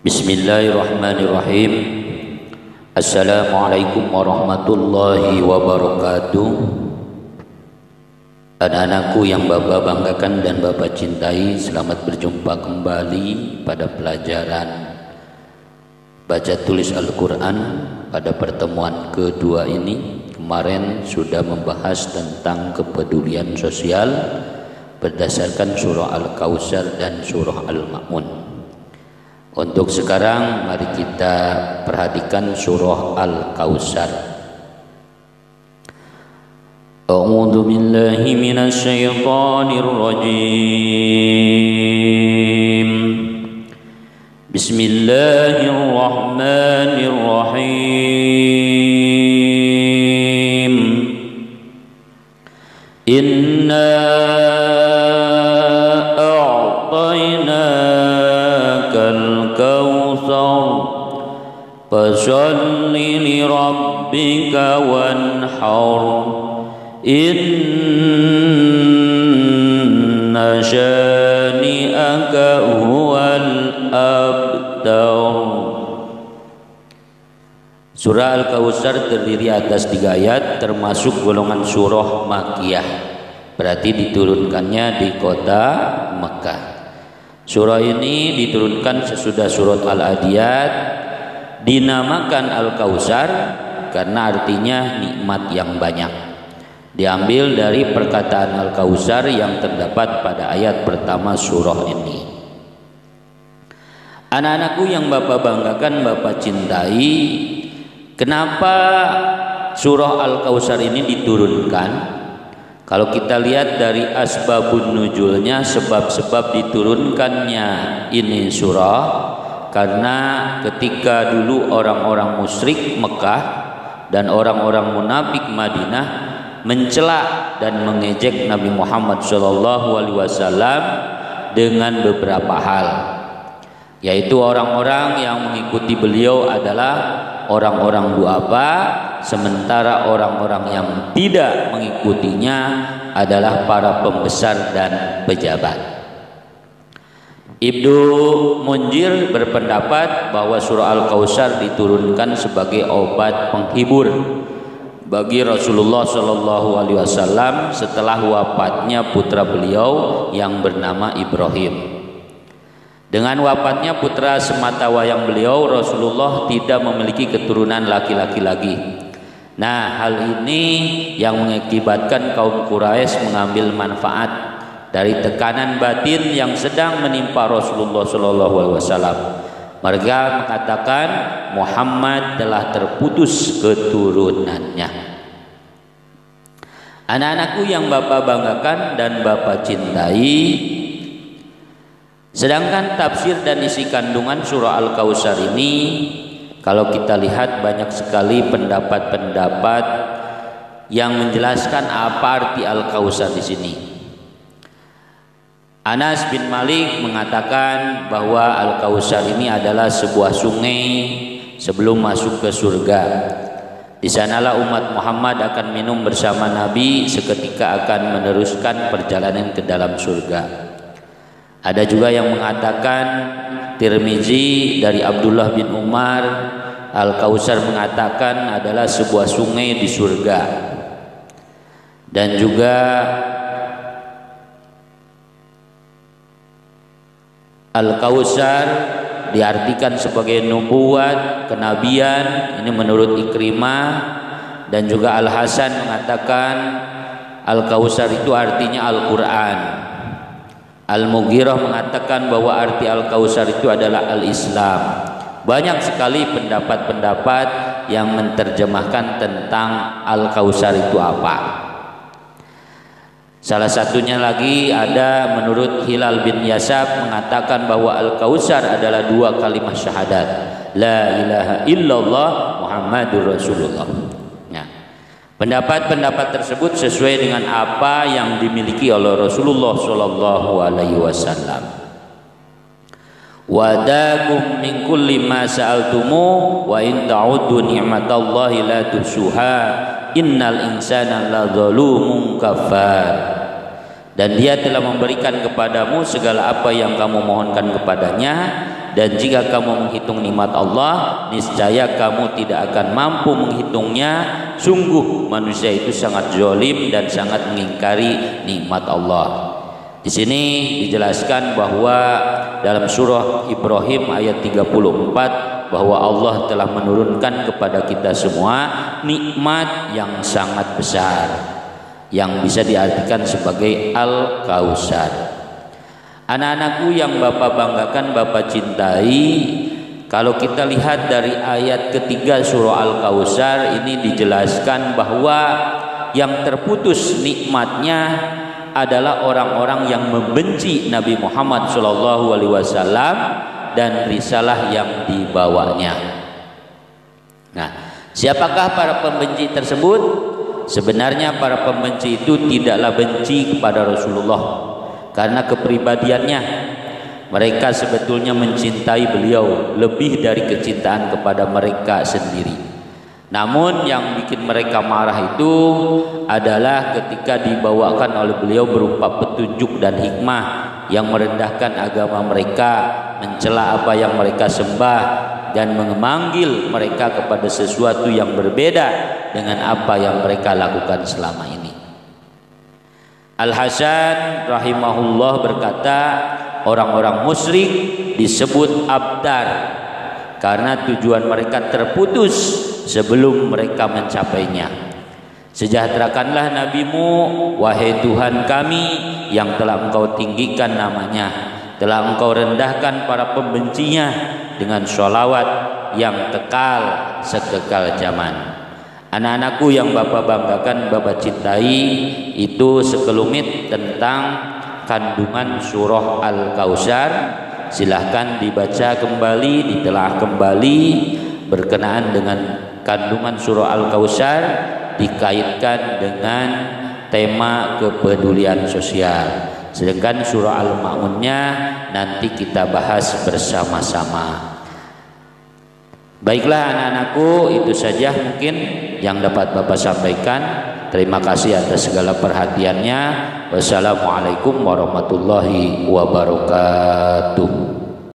Bismillahirrahmanirrahim. Assalamualaikum warahmatullahi wabarakatuh. Anak-anakku yang Bapak banggakan dan Bapak cintai, selamat berjumpa kembali pada pelajaran baca tulis Al-Quran pada pertemuan kedua ini. Kemarin sudah membahas tentang kepedulian sosial berdasarkan surah Al-Kautsar dan surah Al-Ma'un. Untuk sekarang mari kita perhatikan surah Al-Kautsar. A'udzu billahi minasy syaithanir rajim. Bismillahirrahmanirrahim. Inna fasalli li rabbika wanhar inna syani'aka huwal abtar. Surah Al-Kautsar terdiri atas 3 ayat, termasuk golongan surah Makkiyah, berarti diturunkannya di kota Mekah. Surah ini diturunkan sesudah surat Al-Adiyat. Dinamakan Al-Kautsar karena artinya nikmat yang banyak. Diambil dari perkataan Al-Kautsar yang terdapat pada ayat pertama surah ini. Anak-anakku yang Bapak banggakan, Bapak cintai, kenapa surah Al-Kautsar ini diturunkan? Kalau kita lihat dari asbabun nuzulnya, sebab-sebab diturunkannya ini surah, karena ketika dulu orang-orang musyrik Mekah dan orang-orang munafik Madinah mencela dan mengejek Nabi Muhammad SAW dengan beberapa hal, yaitu orang-orang yang mengikuti beliau adalah orang-orang du'afa, sementara orang-orang yang tidak mengikutinya adalah para pembesar dan pejabat. Ibnu Munzir berpendapat bahwa surah Al-Kautsar diturunkan sebagai obat penghibur bagi Rasulullah SAW setelah wafatnya putra beliau yang bernama Ibrahim. Dengan wafatnya putra sematawayang beliau, Rasulullah tidak memiliki keturunan laki-laki lagi. Nah, hal ini yang mengakibatkan kaum Quraisy mengambil manfaat dari tekanan batin yang sedang menimpa Rasulullah SAW. Mereka mengatakan Muhammad telah terputus keturunannya. Anak-anakku yang Bapak banggakan dan Bapak cintai, sedangkan tafsir dan isi kandungan surah Al-Kautsar ini, kalau kita lihat banyak sekali pendapat-pendapat yang menjelaskan apa arti Al-Kautsar di sini. Anas bin Malik mengatakan bahwa Al-Kautsar ini adalah sebuah sungai sebelum masuk ke surga. Di sanalah umat Muhammad akan minum bersama Nabi, seketika akan meneruskan perjalanan ke dalam surga. Ada juga yang mengatakan, Tirmizi dari Abdullah bin Umar, Al-Kautsar mengatakan adalah sebuah sungai di surga. Dan juga Al-Kautsar diartikan sebagai nubuat, kenabian, ini menurut Ikrimah. Dan juga Al-Hasan mengatakan Al-Kautsar itu artinya Al-Quran. Al-Mughirah mengatakan bahwa arti Al-Kautsar itu adalah Al-Islam. Banyak sekali pendapat-pendapat yang menerjemahkan tentang Al-Kautsar itu apa. Salah satunya lagi ada menurut Hilal bin Yasab mengatakan bahwa Al-Kautsar adalah 2 kalimat syahadat, la ilaha illallah Muhammadur Rasulullah. Nah, pendapat-pendapat tersebut sesuai dengan apa yang dimiliki oleh Rasulullah SAW. Wadakum min kulli ma sa'altumu wa in ta'uddu ni'matallahi la tuhsuha innal insana ladzalumun kafar. Dan dia telah memberikan kepadamu segala apa yang kamu mohonkan kepadanya, dan jika kamu menghitung nikmat Allah, niscaya kamu tidak akan mampu menghitungnya. Sungguh manusia itu sangat zalim dan sangat mengingkari nikmat Allah. Di sini dijelaskan bahwa dalam surah Ibrahim ayat 34 bahwa Allah telah menurunkan kepada kita semua nikmat yang sangat besar yang bisa diartikan sebagai Al-Kautsar. Anak-anakku yang Bapak banggakan, Bapak cintai, kalau kita lihat dari ayat ketiga surah Al-Kautsar ini dijelaskan bahwa yang terputus nikmatnya adalah orang-orang yang membenci Nabi Muhammad SAW dan risalah yang dibawanya. Nah, siapakah para pembenci tersebut? Sebenarnya para pembenci itu tidaklah benci kepada Rasulullah karena kepribadiannya. Mereka sebetulnya mencintai beliau lebih dari kecintaan kepada mereka sendiri. Namun yang bikin mereka marah itu adalah ketika dibawakan oleh beliau berupa petunjuk dan hikmah yang merendahkan agama mereka, mencela apa yang mereka sembah, dan memanggil mereka kepada sesuatu yang berbeda dengan apa yang mereka lakukan selama ini. Al-Hasan rahimahullah berkata, orang-orang musyrik disebut abtar karena tujuan mereka terputus sebelum mereka mencapainya. Sejahterakanlah nabimu, wahai Tuhan kami, yang telah engkau tinggikan namanya, telah engkau rendahkan para pembencinya dengan sholawat yang kekal sekekal zaman. Anak-anakku yang Bapak banggakan, Bapak cintai, itu sekelumit tentang kandungan surah Al-Kautsar. Silahkan dibaca kembali, ditelaah kembali berkenaan dengan kandungan surah Al-Kautsar, dikaitkan dengan tema kepedulian sosial. Sedangkan surah Al-Ma'unnya nanti kita bahas bersama-sama. Baiklah anak-anakku, itu saja mungkin yang dapat Bapak sampaikan. Terima kasih atas segala perhatiannya. Wassalamualaikum warahmatullahi wabarakatuh.